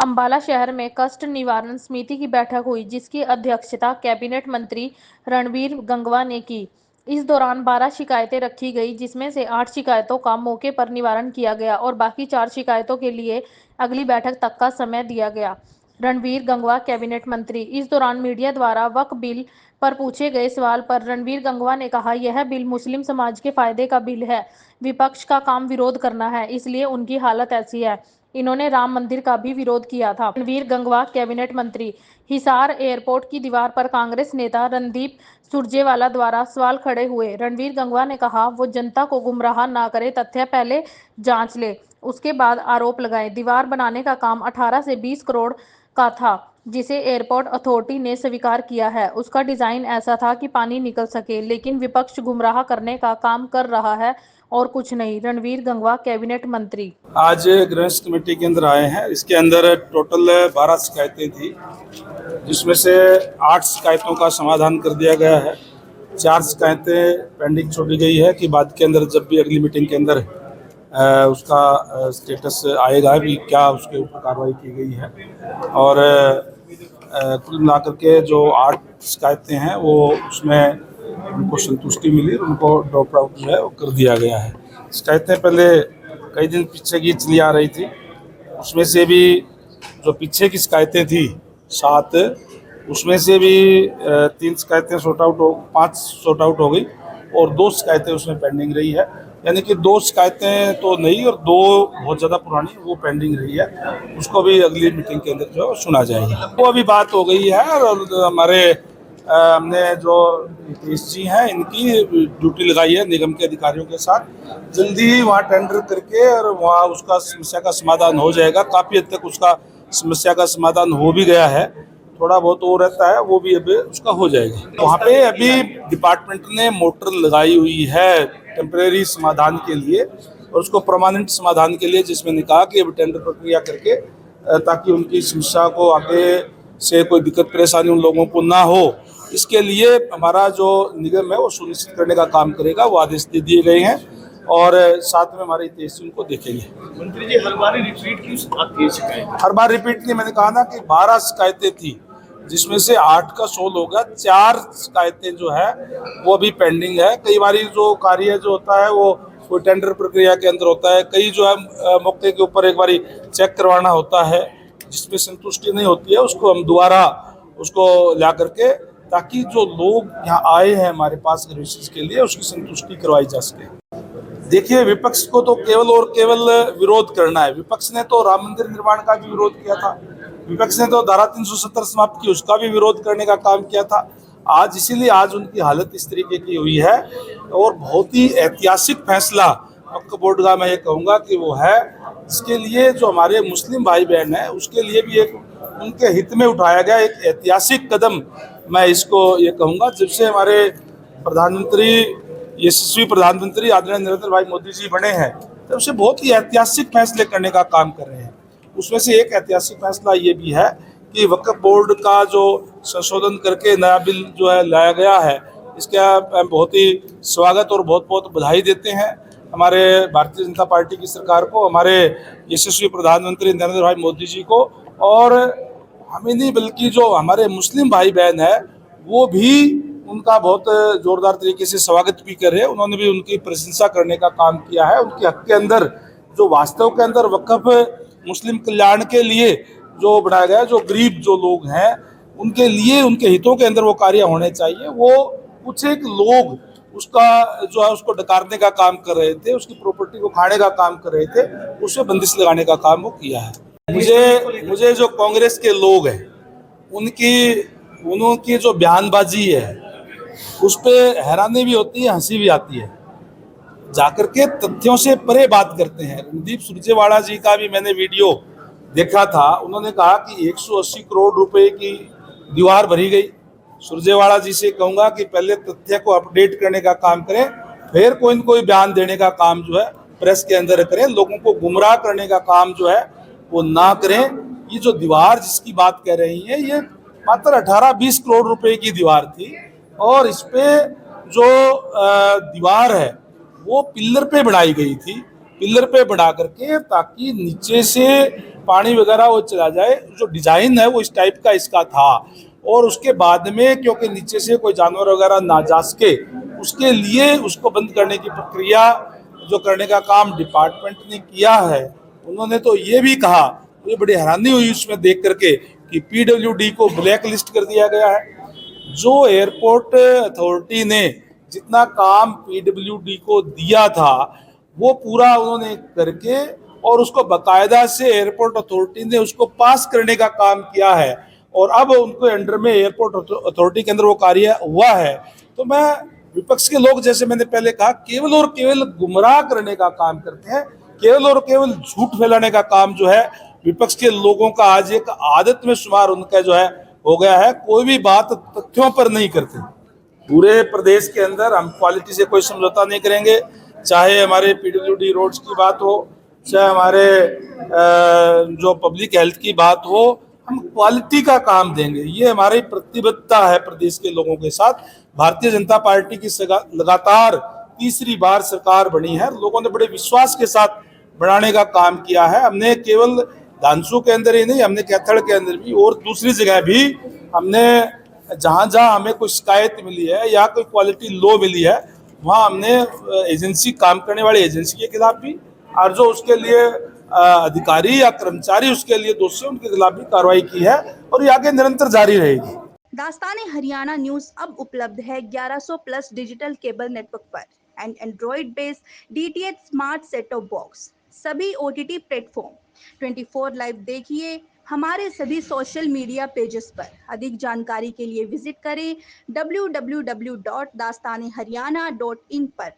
अंबाला शहर में कष्ट निवारण समिति की बैठक हुई, जिसकी अध्यक्षता कैबिनेट मंत्री रणवीर गंगवा ने की। इस दौरान 12 शिकायतें रखी गई, जिसमें से 8 शिकायतों का मौके पर निवारण किया गया और बाकी 4 शिकायतों के लिए अगली बैठक तक का समय दिया गया। रणवीर गंगवा, कैबिनेट मंत्री। इस दौरान मीडिया द्वारा वक्फ बिल पर पूछे गए सवाल पर रणवीर गंगवा ने कहा, यह बिल मुस्लिम समाज के फायदे का बिल है। विपक्ष का काम विरोध करना है, इसलिए उनकी हालत ऐसी है। इन्होंने राम मंदिर का भी विरोध किया था। रणवीर गंगवा, कैबिनेट मंत्री। हिसार एयरपोर्ट की दीवार पर कांग्रेस नेता रणदीप सुरजेवाला द्वारा सवाल खड़े हुए। रणवीर गंगवा ने कहा, वो जनता को गुमराह ना करे, तथ्य पहले जांच ले, उसके बाद आरोप लगाए। दीवार बनाने का काम 18 से 20 करोड़ का था, जिसे एयरपोर्ट अथॉरिटी ने स्वीकार किया है। उसका डिजाइन ऐसा था कि पानी निकल सके, लेकिन विपक्ष गुमराह करने का काम कर रहा है और कुछ नहीं। रणवीर गंगवा, कैबिनेट मंत्री। आज गृह कमेटी के अंदर आए हैं। इसके अंदर टोटल 12 शिकायतें थी, जिसमें से 8 शिकायतों का समाधान कर दिया गया है। 4 शिकायतें पेंडिंग छोड़ी गई है कि बाद के अंदर जब भी अगली मीटिंग के अंदर उसका स्टेटस आएगा भी क्या उसके ऊपर कार्रवाई की गई है। और कुल मिलाकर के जो 8 शिकायतें हैं वो उसमें उनको संतुष्टि मिली, उनको ड्रॉप आउट जो है वो कर दिया गया है। शिकायतें पहले कई दिन पीछे की चली आ रही थी, उसमें से भी जो पीछे की शिकायतें थी 7, उसमें से भी 3 शिकायतें 5 सॉर्ट आउट हो गई और 2 शिकायतें उसमें पेंडिंग रही है। यानी कि 2 शिकायतें तो नहीं और 2 बहुत ज़्यादा पुरानी वो पेंडिंग रही है। उसको भी अगली मीटिंग के अंदर जो सुना जाएगा। वो अभी बात हो गई है और हमारे हमने जो नीतीश जी हैं इनकी ड्यूटी लगाई है निगम के अधिकारियों के साथ। जल्दी ही वहाँ टेंडर करके और वहाँ उसका समस्या का समाधान हो जाएगा। काफ़ी हद तक उसका समस्या का समाधान हो भी गया है, थोड़ा बहुत और रहता है, वो भी अभी उसका हो जाएगा। वहाँ पे अभी डिपार्टमेंट ने मोटर लगाई हुई है टेम्परेरी समाधान के लिए और उसको परमानेंट समाधान के लिए, जिसमें ने कहा कि अब टेंडर प्रक्रिया करके ताकि उनकी समस्या को आगे से कोई दिक्कत परेशानी उन लोगों को ना हो, इसके लिए हमारा जो निगम है वो सुनिश्चित करने का काम करेगा। वो आदेश दे दिए गए हैं और साथ में हमारे हितैषी उनको देखेंगे। मंत्री जी, हर बार रिपीट क्यों आती है शिकायत? हर बार रिपीट नहीं, मैंने कहा ना कि 12 शिकायतें थी, जिसमें से 8 का सोल्व होगा। 4 शिकायतें जो है वो अभी पेंडिंग है। कई बार जो कार्य जो होता है वो कोई टेंडर प्रक्रिया के अंदर होता है, कई जो है मौके के ऊपर एक बार चेक करवाना होता है, जिसमें संतुष्टि नहीं होती है उसको हम दोबारा उसको ला करके, ताकि जो लोग यहाँ आए हैं हमारे पास सर्विसेज के लिए उसकी संतुष्टि करवाई जा सके। देखिए, विपक्ष को तो केवल और केवल विरोध करना है। विपक्ष ने तो राम मंदिर निर्माण का भी विरोध किया था, विपक्ष ने तो धारा 370 समाप्त की उसका भी विरोध करने का काम किया था। आज इसीलिए आज उनकी हालत इस तरीके की हुई है और बहुत ही ऐतिहासिक फैसला वक्फ बोर्ड का मैं ये कहूँगा कि वो है, इसके लिए जो हमारे मुस्लिम भाई बहन हैं उसके लिए भी एक उनके हित में उठाया गया एक ऐतिहासिक कदम मैं इसको ये कहूँगा। जब से हमारे प्रधानमंत्री यशस्वी प्रधानमंत्री आदरणीय नरेंद्र भाई मोदी जी बने हैं, तब से बहुत ही ऐतिहासिक फैसले करने का काम कर रहे हैं। उसमें से एक ऐतिहासिक फैसला ये भी है कि वक्फ बोर्ड का जो संशोधन करके नया बिल जो है लाया गया है, इसका बहुत ही स्वागत और बहुत बहुत बधाई देते हैं हमारे भारतीय जनता पार्टी की सरकार को, हमारे यशस्वी प्रधानमंत्री नरेंद्र भाई मोदी जी को। और हमें नहीं बल्कि जो हमारे मुस्लिम भाई बहन है वो भी उनका बहुत जोरदार तरीके से स्वागत भी कर रहे हैं। उन्होंने भी उनकी प्रशंसा करने का काम किया है। उनके हक के अंदर जो वास्तव के अंदर वक्फ मुस्लिम कल्याण के लिए जो बनाया गया, जो गरीब जो लोग हैं उनके लिए उनके हितों के अंदर वो कार्य होने चाहिए। वो कुछ एक लोग उसका जो है उसको डकारने का काम कर रहे थे, उसकी प्रॉपर्टी को खाने का काम कर रहे थे, उसमें बंदिश लगाने का काम वो किया है। मुझे जो कांग्रेस के लोग हैं उनकी जो बयानबाजी है उस पर हैरानी भी होती है, हंसी भी आती है। जाकर के तथ्यों से परे बात करते हैं। रणदीप सुरजेवाला जी का भी मैंने वीडियो देखा था, उन्होंने कहा कि 180 करोड़ रुपए की दीवार भरी गई। सुरजेवाला जी से कहूँगा कि पहले तथ्य को अपडेट करने का काम करें, फिर कोई न कोई बयान देने का काम जो है प्रेस के अंदर करें। लोगों को गुमराह करने का काम जो है वो ना करें। ये जो दीवार जिसकी बात कह रही है ये मात्र 18-20 करोड़ रुपए की दीवार थी और इस पे जो दीवार है वो पिल्लर पे बनाई गई थी पिलर पे बढ़ा करके, ताकि नीचे से पानी वगैरह वो चला जाए। जो डिजाइन है वो इस टाइप का इसका था। और उसके बाद में क्योंकि नीचे से कोई जानवर वगैरह ना जा सके, उसके लिए उसको बंद करने की प्रक्रिया जो करने का काम डिपार्टमेंट ने किया है। उन्होंने तो ये भी कहा, मुझे बड़ी हैरानी हुई उसमें देख करके, कि पीडब्ल्यूडी को ब्लैक लिस्ट कर दिया गया है। जो एयरपोर्ट अथॉरिटी ने जितना काम पीडब्ल्यूडी को दिया था वो पूरा उन्होंने करके, और उसको बकायदा से एयरपोर्ट अथॉरिटी ने उसको पास करने का काम किया है, और अब उनको अंडर में एयरपोर्ट अथॉरिटी के अंदर वो कार्य हुआ है। तो मैं, विपक्ष के लोग जैसे मैंने पहले कहा, केवल और केवल गुमराह करने का काम करते हैं, केवल और केवल झूठ फैलाने का काम जो है विपक्ष के लोगों का आज एक आदत में शुमार उनका जो है हो गया है। कोई भी बात तथ्यों पर नहीं करते। पूरे प्रदेश के अंदर हम क्वालिटी से कोई समझौता नहीं करेंगे, चाहे हमारे पीडब्ल्यूडी रोड्स की बात हो, चाहे हमारे जो पब्लिक हेल्थ की बात हो, हम क्वालिटी का काम देंगे। ये हमारी प्रतिबद्धता है प्रदेश के लोगों के साथ। भारतीय जनता पार्टी की लगातार तीसरी बार सरकार बनी है, लोगों ने बड़े विश्वास के साथ बढ़ाने का काम किया है। हमने केवल धानसू के अंदर ही नहीं, हमने कैथड़ के अंदर भी और दूसरी जगह भी हमने जहां जहां हमें कोई शिकायत मिली है या कोई क्वालिटी लो मिली है, वहां हमने एजेंसी, काम करने वाली एजेंसी के खिलाफ भी, और जो उसके लिए अधिकारी या कर्मचारी उसके लिए दोषी है, उनके खिलाफ भी कार्रवाई की है, और ये आगे निरंतर जारी रहेगी। दास्ताने हरियाणा न्यूज अब उपलब्ध है 1100 प्लस डिजिटल केबल नेटवर्क पर and Android based DTH smart set top box, सभी OTT प्लेटफॉर्म। 24 लाइव देखिए हमारे सभी सोशल मीडिया पेजेस पर। अधिक जानकारी के लिए विजिट करें www.dastaneharyana.in पर।